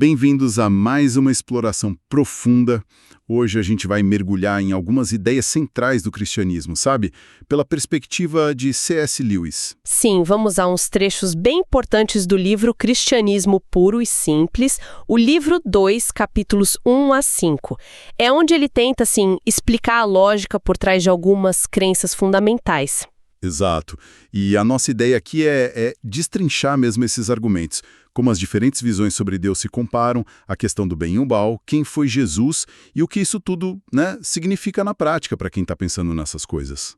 Bem-vindos a mais uma exploração profunda. Hoje a gente vai mergulhar em algumas ideias centrais do cristianismo, sabe? Pela perspectiva de C.S. Lewis. Sim, vamos a uns trechos bem importantes do livro Cristianismo Puro e Simples, o livro 2, capítulos 1 a 5. É onde ele tenta, assim, explicar a lógica por trás de algumas crenças fundamentais. Exato. E a nossa ideia aqui é destrinchar mesmo esses argumentos, como as diferentes visões sobre Deus se comparam, a questão do bem e o mal, quem foi Jesus e o que isso tudo, significa na prática para quem está pensando nessas coisas.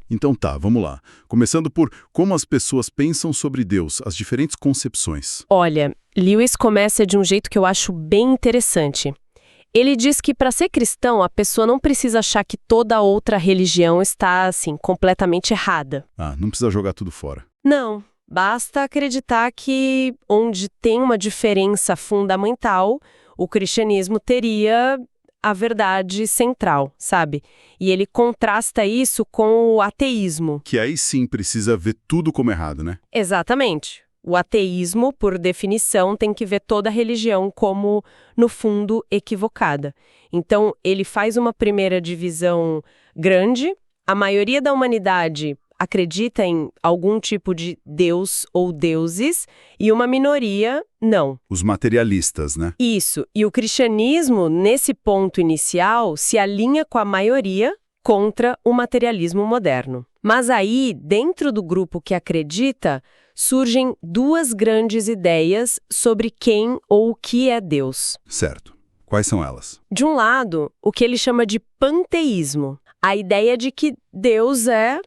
Então tá, vamos lá. Começando por como as pessoas pensam sobre Deus, as diferentes concepções. Olha, Lewis começa de um jeito que eu acho bem interessante. Ele diz que para ser cristão, a pessoa não precisa achar que toda outra religião está, assim, completamente errada. Não precisa jogar tudo fora. Não, basta acreditar que onde tem uma diferença fundamental, o cristianismo teria a verdade central, sabe? E ele contrasta isso com o ateísmo. Que aí sim precisa ver tudo como errado, né? Exatamente. O ateísmo, por definição, tem que ver toda a religião como, no fundo, equivocada. Então, ele faz uma primeira divisão grande. A maioria da humanidade acredita em algum tipo de Deus ou deuses, e uma minoria não. Os materialistas, né? Isso. E o cristianismo, nesse ponto inicial, se alinha com a maioria contra o materialismo moderno. Mas aí, dentro do grupo que acredita, surgem duas grandes ideias sobre quem ou o que é Deus. Certo. Quais são elas? De um lado, o que ele chama de panteísmo, a ideia de que Deus é,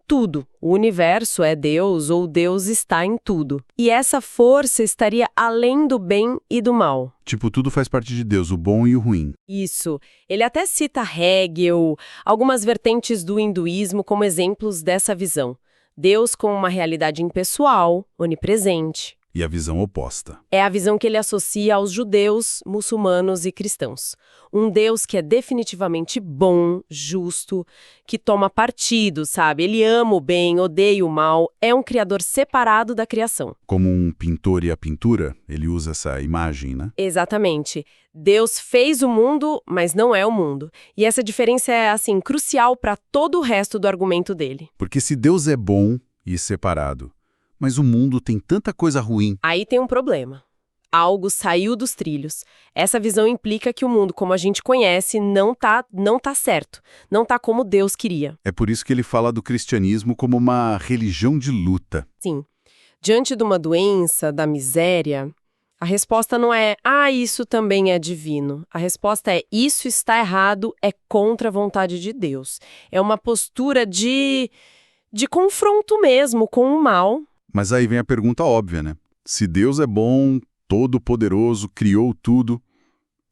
tudo. O universo é Deus ou Deus está em tudo. E essa força estaria além do bem e do mal. Tipo, tudo faz parte de Deus, o bom e o ruim. Isso. Ele até cita Hegel, algumas vertentes do hinduísmo como exemplos dessa visão. Deus como uma realidade impessoal, onipresente. E a visão oposta. É a visão que ele associa aos judeus, muçulmanos e cristãos. Um Deus que é definitivamente bom, justo, que toma partido, sabe? Ele ama o bem, odeia o mal, é um criador separado da criação. Como um pintor e a pintura, ele usa essa imagem, né? Exatamente. Deus fez o mundo, mas não é o mundo. E essa diferença é, assim, crucial para todo o resto do argumento dele. Porque se Deus é bom e separado, mas o mundo tem tanta coisa ruim. Aí tem um problema. Algo saiu dos trilhos. Essa visão implica que o mundo, como a gente conhece, não tá certo. Não tá como Deus queria. É por isso que ele fala do cristianismo como uma religião de luta. Sim. Diante de uma doença, da miséria, a resposta não é, isso também é divino. A resposta é, isso está errado, é contra a vontade de Deus. É uma postura de confronto mesmo com o mal. Mas aí vem a pergunta óbvia, né? Se Deus é bom, todo-poderoso, criou tudo,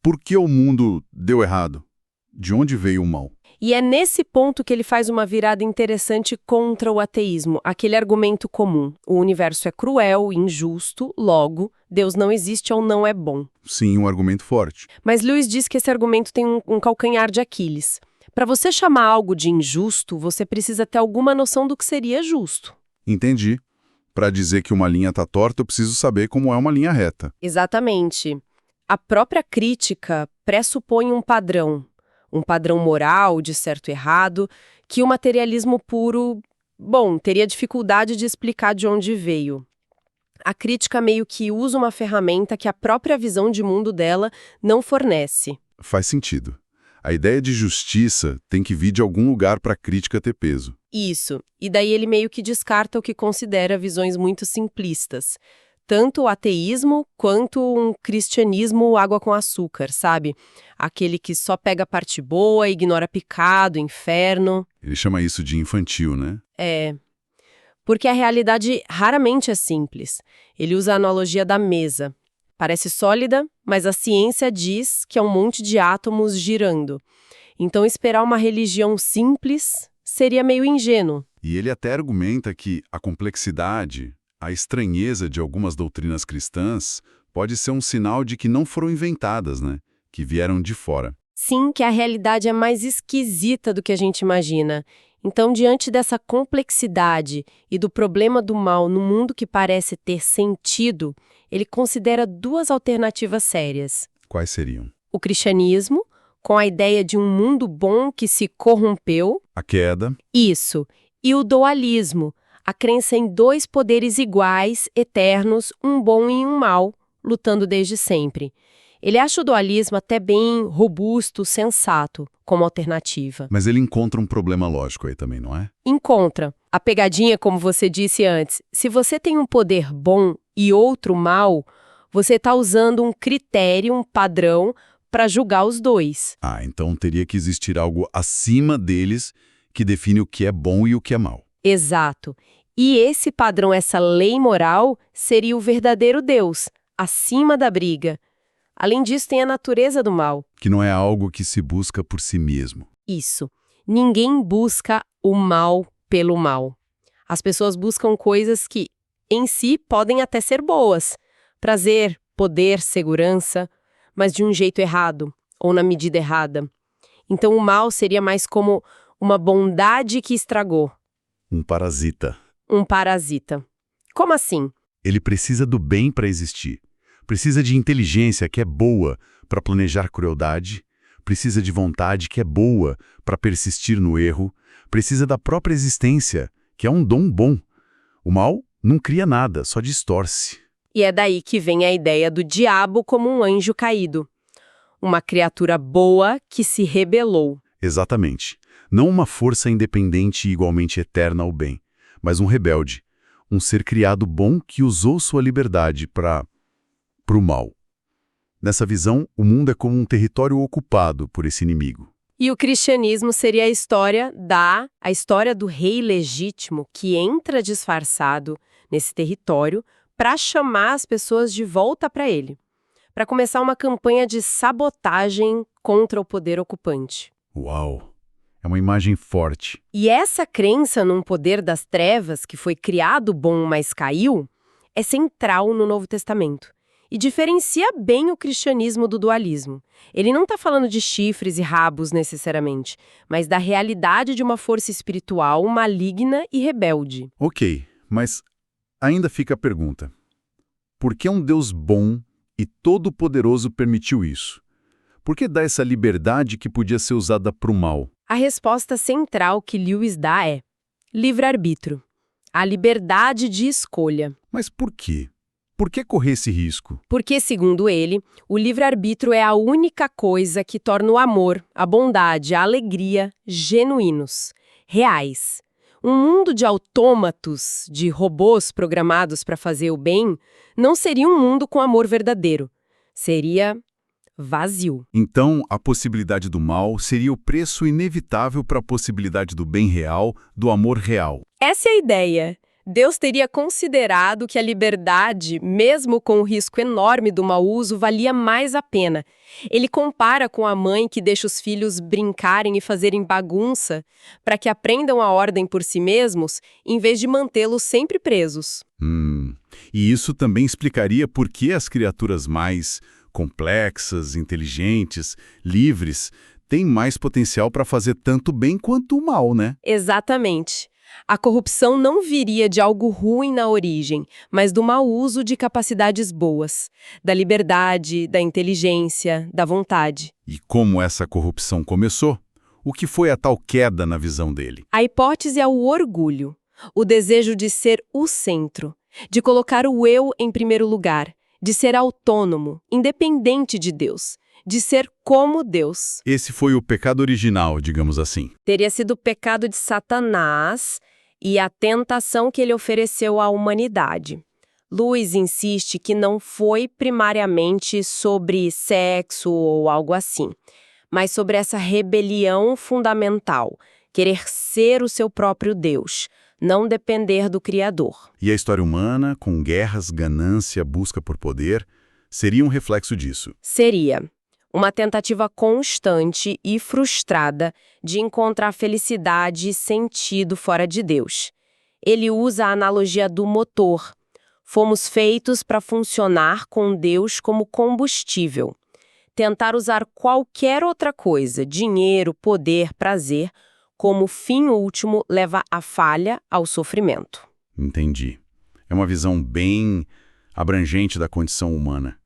por que o mundo deu errado? De onde veio o mal? E é nesse ponto que ele faz uma virada interessante contra o ateísmo, aquele argumento comum. O universo é cruel, injusto, logo, Deus não existe ou não é bom. Sim, um argumento forte. Mas Lewis diz que esse argumento tem um calcanhar de Aquiles. Para você chamar algo de injusto, você precisa ter alguma noção do que seria justo. Entendi. Para dizer que uma linha está torta, eu preciso saber como é uma linha reta. Exatamente. A própria crítica pressupõe um padrão moral de certo e errado, que o materialismo puro, teria dificuldade de explicar de onde veio. A crítica meio que usa uma ferramenta que a própria visão de mundo dela não fornece. Faz sentido. A ideia de justiça tem que vir de algum lugar para a crítica ter peso. Isso. E daí ele meio que descarta o que considera visões muito simplistas. Tanto o ateísmo quanto um cristianismo água com açúcar, sabe? Aquele que só pega a parte boa, ignora pecado, inferno. Ele chama isso de infantil, né? É. Porque a realidade raramente é simples. Ele usa a analogia da mesa. Parece sólida, mas a ciência diz que é um monte de átomos girando. Então, esperar uma religião simples seria meio ingênuo. E ele até argumenta que a complexidade, a estranheza de algumas doutrinas cristãs pode ser um sinal de que não foram inventadas, né? Que vieram de fora. Sim, que a realidade é mais esquisita do que a gente imagina. Então, diante dessa complexidade e do problema do mal no mundo que parece ter sentido, ele considera duas alternativas sérias. Quais seriam? O cristianismo, com a ideia de um mundo bom que se corrompeu. A queda. Isso. E o dualismo, a crença em dois poderes iguais, eternos, um bom e um mal, lutando desde sempre. Ele acha o dualismo até bem robusto, sensato, como alternativa. Mas ele encontra um problema lógico aí também, não é? Encontra. A pegadinha, como você disse antes, se você tem um poder bom e outro mal, você está usando um critério, um padrão, para julgar os dois. Ah, então teria que existir algo acima deles que define o que é bom e o que é mal. Exato. E esse padrão, essa lei moral, seria o verdadeiro Deus, acima da briga. Além disso, tem a natureza do mal. Que não é algo que se busca por si mesmo. Isso. Ninguém busca o mal pelo mal. As pessoas buscam coisas que, em si, podem até ser boas. Prazer, poder, segurança, mas de um jeito errado, ou na medida errada. Então o mal seria mais como uma bondade que estragou. Um parasita. Um parasita. Como assim? Ele precisa do bem para existir. Precisa de inteligência que é boa para planejar crueldade. Precisa de vontade que é boa para persistir no erro. Precisa da própria existência, que é um dom bom. O mal não cria nada, só distorce. E é daí que vem a ideia do diabo como um anjo caído. Uma criatura boa que se rebelou. Exatamente. Não uma força independente e igualmente eterna ao bem, mas um rebelde. Um ser criado bom que usou sua liberdade para o mal. Nessa visão, o mundo é como um território ocupado por esse inimigo. E o cristianismo seria a história do rei legítimo que entra disfarçado nesse território para chamar as pessoas de volta para ele, para começar uma campanha de sabotagem contra o poder ocupante. Uau! É uma imagem forte. E essa crença num poder das trevas, que foi criado bom, mas caiu, é central no Novo Testamento. E diferencia bem o cristianismo do dualismo. Ele não está falando de chifres e rabos necessariamente, mas da realidade de uma força espiritual maligna e rebelde. Ok, mas ainda fica a pergunta. Por que um Deus bom e todo-poderoso permitiu isso? Por que dá essa liberdade que podia ser usada para o mal? A resposta central que Lewis dá é livre-arbítrio. A liberdade de escolha. Mas por quê? Por que correr esse risco? Porque, segundo ele, o livre-arbítrio é a única coisa que torna o amor, a bondade, a alegria genuínos, reais. Um mundo de autômatos, de robôs programados para fazer o bem, não seria um mundo com amor verdadeiro. Seria vazio. Então, a possibilidade do mal seria o preço inevitável para a possibilidade do bem real, do amor real. Essa é a ideia. Deus teria considerado que a liberdade, mesmo com o risco enorme do mau uso, valia mais a pena. Ele compara com a mãe que deixa os filhos brincarem e fazerem bagunça para que aprendam a ordem por si mesmos, em vez de mantê-los sempre presos. E isso também explicaria por que as criaturas mais complexas, inteligentes, livres, têm mais potencial para fazer tanto bem quanto o mal, né? Exatamente. A corrupção não viria de algo ruim na origem, mas do mau uso de capacidades boas, da liberdade, da inteligência, da vontade. E como essa corrupção começou? O que foi a tal queda na visão dele? A hipótese é o orgulho, o desejo de ser o centro, de colocar o eu em primeiro lugar, de ser autônomo, independente de Deus, de ser como Deus. Esse foi o pecado original, digamos assim. Teria sido o pecado de Satanás e a tentação que ele ofereceu à humanidade. Lewis insiste que não foi primariamente sobre sexo ou algo assim, mas sobre essa rebelião fundamental, querer ser o seu próprio Deus, não depender do Criador. E a história humana, com guerras, ganância, busca por poder, seria um reflexo disso. Seria uma tentativa constante e frustrada de encontrar felicidade e sentido fora de Deus. Ele usa a analogia do motor. Fomos feitos para funcionar com Deus como combustível. Tentar usar qualquer outra coisa, dinheiro, poder, prazer, como o fim último leva à falha, ao sofrimento. Entendi. É uma visão bem abrangente da condição humana.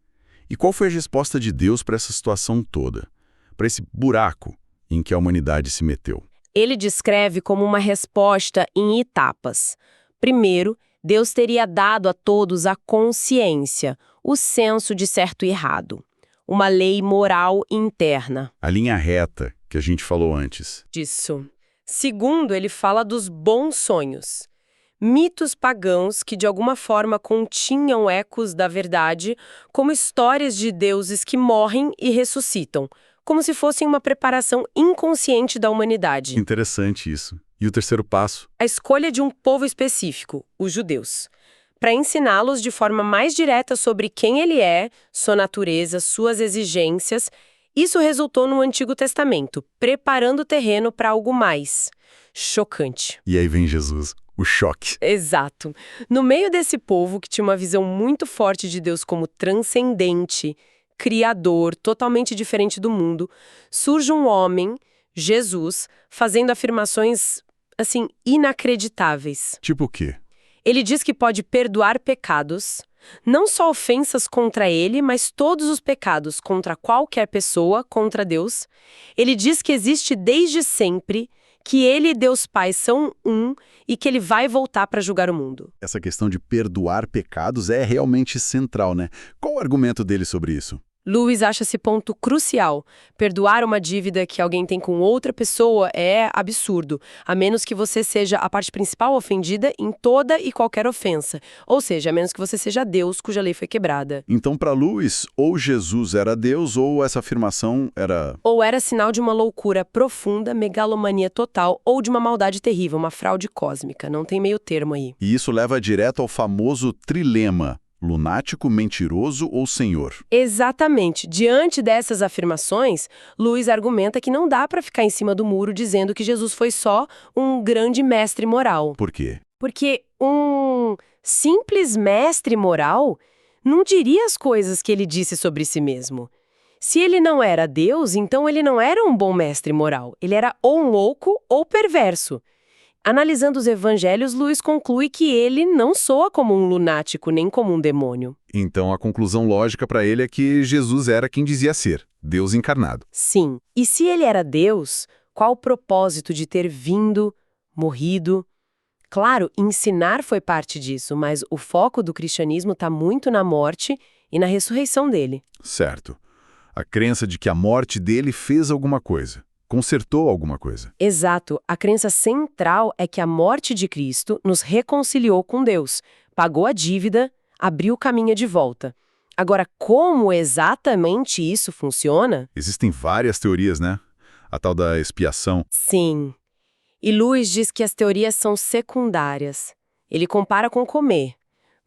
E qual foi a resposta de Deus para essa situação toda? Para esse buraco em que a humanidade se meteu? Ele descreve como uma resposta em etapas. Primeiro, Deus teria dado a todos a consciência, o senso de certo e errado. Uma lei moral interna. A linha reta que a gente falou antes. Disso. Segundo, ele fala dos bons sonhos. Mitos pagãos que de alguma forma continham ecos da verdade, como histórias de deuses que morrem e ressuscitam, como se fossem uma preparação inconsciente da humanidade. Interessante isso. E o terceiro passo? A escolha de um povo específico, os judeus, para ensiná-los de forma mais direta sobre quem ele é, sua natureza, suas exigências. Isso resultou no Antigo Testamento, preparando o terreno para algo mais chocante. E aí vem Jesus, o choque. Exato. No meio desse povo que tinha uma visão muito forte de Deus como transcendente, criador, totalmente diferente do mundo, surge um homem, Jesus, fazendo afirmações, assim, inacreditáveis. Tipo o quê? Ele diz que pode perdoar pecados, não só ofensas contra ele, mas todos os pecados contra qualquer pessoa, contra Deus. Ele diz que existe desde sempre, que ele e Deus Pai são um e que ele vai voltar para julgar o mundo. Essa questão de perdoar pecados é realmente central, né? Qual o argumento dele sobre isso? Lewis acha esse ponto crucial. Perdoar uma dívida que alguém tem com outra pessoa é absurdo, a menos que você seja a parte principal ofendida em toda e qualquer ofensa. Ou seja, a menos que você seja Deus cuja lei foi quebrada. Então, para Lewis, ou Jesus era Deus, ou essa afirmação era... Ou era sinal de uma loucura profunda, megalomania total, ou de uma maldade terrível, uma fraude cósmica. Não tem meio termo aí. E isso leva direto ao famoso trilema: lunático, mentiroso ou senhor? Exatamente. Diante dessas afirmações, Lewis argumenta que não dá para ficar em cima do muro dizendo que Jesus foi só um grande mestre moral. Por quê? Porque um simples mestre moral não diria as coisas que ele disse sobre si mesmo. Se ele não era Deus, então ele não era um bom mestre moral. Ele era ou um louco ou perverso. Analisando os evangelhos, Lewis conclui que ele não soa como um lunático nem como um demônio. Então a conclusão lógica para ele é que Jesus era quem dizia ser, Deus encarnado. Sim. E se ele era Deus, qual o propósito de ter vindo, morrido? Claro, ensinar foi parte disso, mas o foco do cristianismo está muito na morte e na ressurreição dele. Certo. A crença de que a morte dele fez alguma coisa, consertou alguma coisa. Exato. A crença central é que a morte de Cristo nos reconciliou com Deus, pagou a dívida, abriu o caminho de volta. Agora, como exatamente isso funciona? Existem várias teorias, né? A tal da expiação. Sim. E Lewis diz que as teorias são secundárias. Ele compara com comer.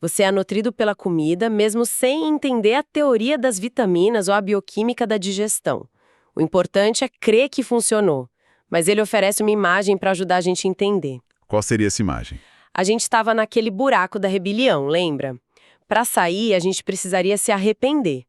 Você é nutrido pela comida, mesmo sem entender a teoria das vitaminas ou a bioquímica da digestão. O importante é crer que funcionou. Mas ele oferece uma imagem para ajudar a gente a entender. Qual seria essa imagem? A gente estava naquele buraco da rebelião, lembra? Para sair, a gente precisaria se arrepender.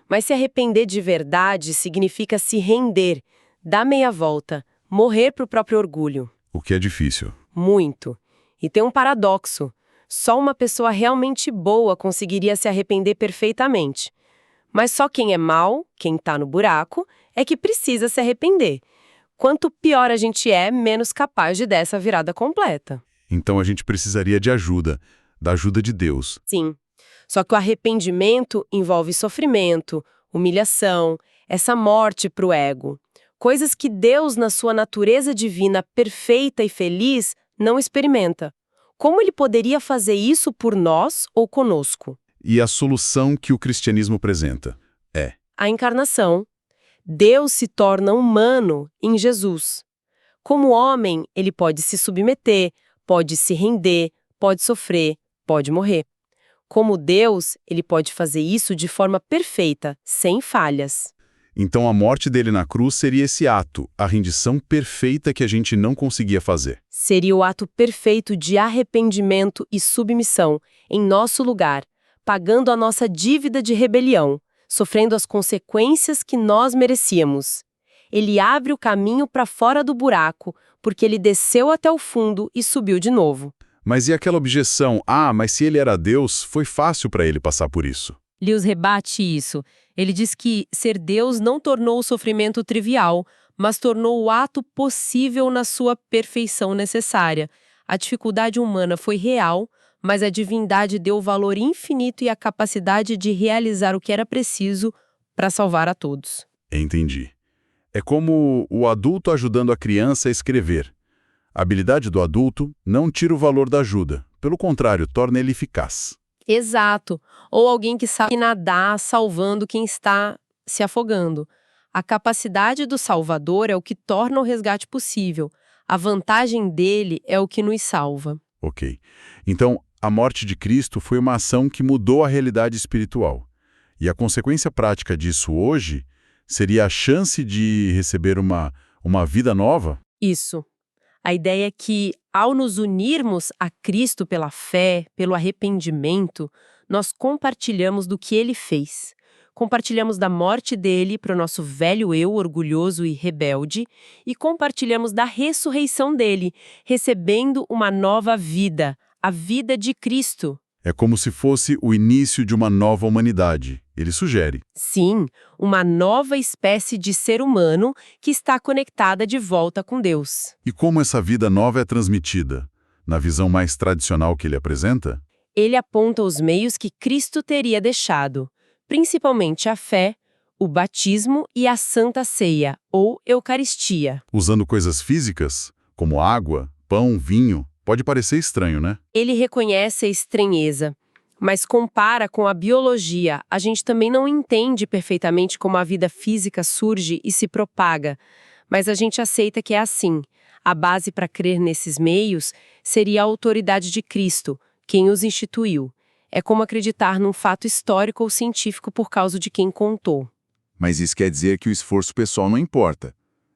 Mas se arrepender de verdade significa se render, dar meia volta, morrer para o próprio orgulho. O que é difícil. Muito. E tem um paradoxo. Só uma pessoa realmente boa conseguiria se arrepender perfeitamente. Mas só quem é mau, quem está no buraco, é que precisa se arrepender. Quanto pior a gente é, menos capaz de dar essa virada completa. Então a gente precisaria de ajuda, da ajuda de Deus. Sim. Só que o arrependimento envolve sofrimento, humilhação, essa morte para o ego. Coisas que Deus, na sua natureza divina perfeita e feliz, não experimenta. Como ele poderia fazer isso por nós ou conosco? E a solução que o cristianismo apresenta é A encarnação. Deus se torna humano em Jesus. Como homem, ele pode se submeter, pode se render, pode sofrer, pode morrer. Como Deus, ele pode fazer isso de forma perfeita, sem falhas. Então a morte dele na cruz seria esse ato, a rendição perfeita que a gente não conseguia fazer. Seria o ato perfeito de arrependimento e submissão, em nosso lugar, pagando a nossa dívida de rebelião, sofrendo as consequências que nós merecíamos. Ele abre o caminho para fora do buraco, porque ele desceu até o fundo e subiu de novo. Mas e aquela objeção? Ah, mas se ele era Deus, foi fácil para ele passar por isso. Lewis rebate isso. Ele diz que ser Deus não tornou o sofrimento trivial, mas tornou o ato possível na sua perfeição necessária. A dificuldade humana foi real, mas a divindade deu o valor infinito e a capacidade de realizar o que era preciso para salvar a todos. Entendi. É como o adulto ajudando a criança a escrever. A habilidade do adulto não tira o valor da ajuda. Pelo contrário, torna ele eficaz. Exato. Ou alguém que sabe nadar salvando quem está se afogando. A capacidade do Salvador é o que torna o resgate possível. A vantagem dele é o que nos salva. Ok. Então, a morte de Cristo foi uma ação que mudou a realidade espiritual. E a consequência prática disso hoje seria a chance de receber uma vida nova? Isso. A ideia é que, ao nos unirmos a Cristo pela fé, pelo arrependimento, nós compartilhamos do que ele fez. Compartilhamos da morte dele para o nosso velho eu orgulhoso e rebelde e compartilhamos da ressurreição dele, recebendo uma nova vida, a vida de Cristo. É como se fosse o início de uma nova humanidade, ele sugere. Sim, uma nova espécie de ser humano que está conectada de volta com Deus. E como essa vida nova é transmitida? Na visão mais tradicional que ele apresenta? Ele aponta os meios que Cristo teria deixado, principalmente a fé, o batismo e a Santa Ceia, ou Eucaristia. Usando coisas físicas, como água, pão, vinho, pode parecer estranho, né? Ele reconhece a estranheza, mas compara com a biologia. A gente também não entende perfeitamente como a vida física surge e se propaga, mas a gente aceita que é assim. A base para crer nesses meios seria a autoridade de Cristo, quem os instituiu. É como acreditar num fato histórico ou científico por causa de quem contou. Mas isso quer dizer que o esforço pessoal não importa.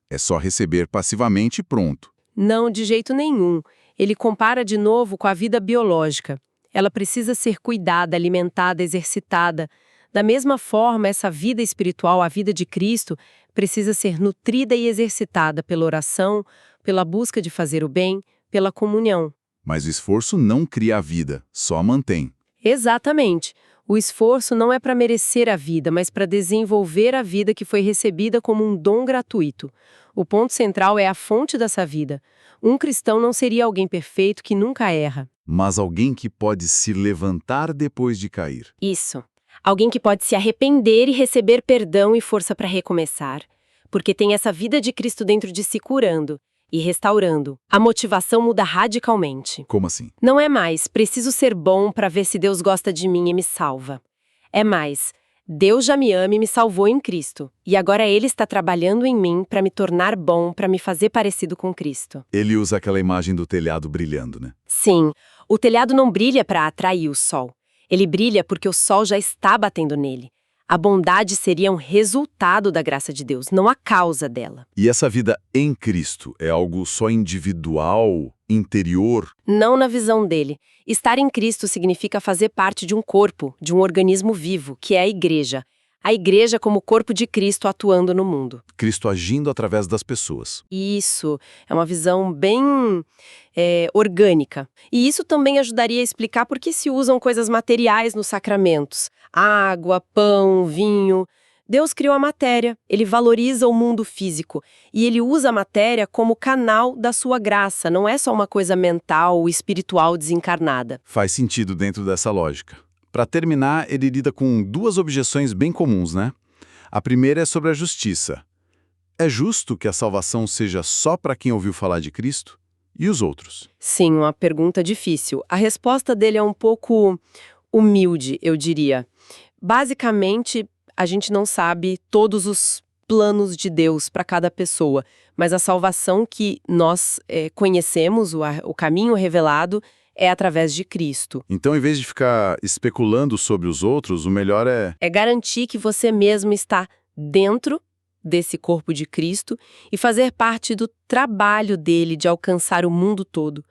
É só receber passivamente e pronto. Não, de jeito nenhum. Ele compara de novo com a vida biológica. Ela precisa ser cuidada, alimentada, exercitada. Da mesma forma, essa vida espiritual, a vida de Cristo, precisa ser nutrida e exercitada pela oração, pela busca de fazer o bem, pela comunhão. Mas o esforço não cria a vida, só a mantém. Exatamente. O esforço não é para merecer a vida, mas para desenvolver a vida que foi recebida como um dom gratuito. O ponto central é a fonte dessa vida. Um cristão não seria alguém perfeito que nunca erra. Mas alguém que pode se levantar depois de cair. Isso. Alguém que pode se arrepender e receber perdão e força para recomeçar. Porque tem essa vida de Cristo dentro de si curando e restaurando. A motivação muda radicalmente. Como assim? Não é mais, preciso ser bom para ver se Deus gosta de mim e me salva. É mais, Deus já me ama e me salvou em Cristo. E agora Ele está trabalhando em mim para me tornar bom, para me fazer parecido com Cristo. Ele usa aquela imagem do telhado brilhando, né? Sim, o telhado não brilha para atrair o sol. Ele brilha porque o sol já está batendo nele. A bondade seria um resultado da graça de Deus, não a causa dela. E essa vida em Cristo é algo só individual, interior? Não na visão dele. Estar em Cristo significa fazer parte de um corpo, de um organismo vivo, que é a igreja. A igreja como corpo de Cristo atuando no mundo. Cristo agindo através das pessoas. Isso, é uma visão bem orgânica. E isso também ajudaria a explicar por que se usam coisas materiais nos sacramentos. Água, pão, vinho. Deus criou a matéria, ele valoriza o mundo físico. E ele usa a matéria como canal da sua graça, não é só uma coisa mental ou espiritual desencarnada. Faz sentido dentro dessa lógica. Para terminar, ele lida com duas objeções bem comuns, né? A primeira é sobre a justiça. É justo que a salvação seja só para quem ouviu falar de Cristo? E os outros? Sim, uma pergunta difícil. A resposta dele é um pouco humilde, eu diria. Basicamente, a gente não sabe todos os planos de Deus para cada pessoa, mas a salvação que nós conhecemos, o caminho revelado, é através de Cristo. Então, em vez de ficar especulando sobre os outros, o melhor é... É garantir que você mesmo está dentro desse corpo de Cristo e fazer parte do trabalho dele de alcançar o mundo todo.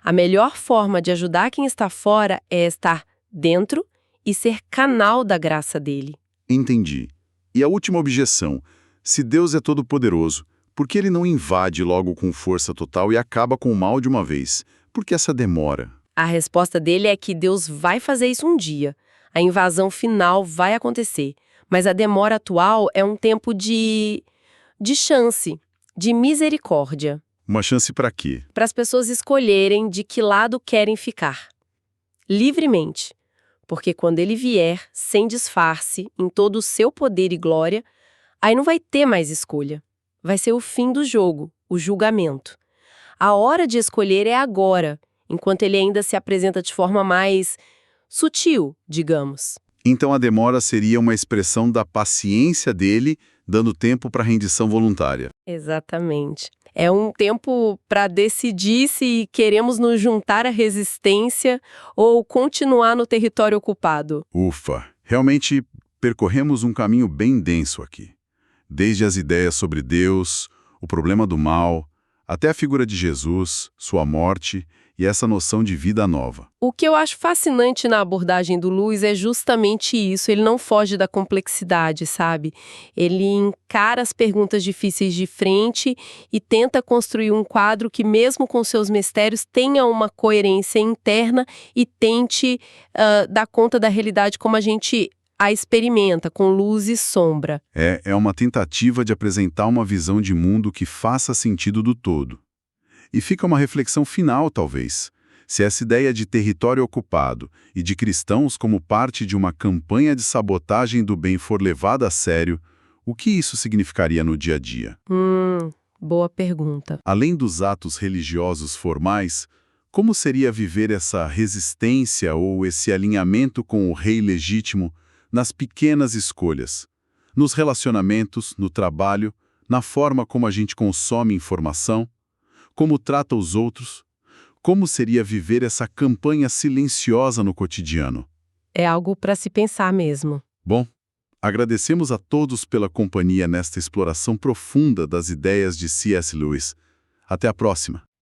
A melhor forma de ajudar quem está fora é estar dentro e ser canal da graça dele. Entendi. E a última objeção. Se Deus é todo-poderoso, Por que ele não invade logo com força total e acaba com o mal de uma vez? Por que essa demora? A resposta dele é que Deus vai fazer isso um dia. A invasão final vai acontecer. Mas a demora atual é um tempo de chance, de misericórdia. Uma chance para quê? Para as pessoas escolherem de que lado querem ficar. Livremente. Porque quando ele vier, sem disfarce, em todo o seu poder e glória, aí não vai ter mais escolha. Vai ser o fim do jogo, o julgamento. A hora de escolher é agora, enquanto ele ainda se apresenta de forma mais sutil, digamos. Então a demora seria uma expressão da paciência dele, dando tempo para rendição voluntária. Exatamente. É um tempo para decidir se queremos nos juntar à resistência ou continuar no território ocupado. Ufa, realmente percorremos um caminho bem denso aqui. Desde as ideias sobre Deus, o problema do mal, até a figura de Jesus, sua morte e essa noção de vida nova. O que eu acho fascinante na abordagem do Lewis é justamente isso, ele não foge da complexidade, sabe? Ele encara as perguntas difíceis de frente e tenta construir um quadro que, mesmo com seus mistérios, tenha uma coerência interna e tente dar conta da realidade como a gente a experimenta, com luz e sombra. É uma tentativa de apresentar uma visão de mundo que faça sentido do todo. E fica uma reflexão final, talvez. Se essa ideia de território ocupado e de cristãos como parte de uma campanha de sabotagem do bem for levada a sério, o que isso significaria no dia a dia? Boa pergunta. Além dos atos religiosos formais, como seria viver essa resistência ou esse alinhamento com o rei legítimo nas pequenas escolhas? Nos relacionamentos, no trabalho, na forma como a gente consome informação? Como trata os outros? Como seria viver essa campanha silenciosa no cotidiano? É algo para se pensar mesmo. Bom, agradecemos a todos pela companhia nesta exploração profunda das ideias de C.S. Lewis. Até a próxima!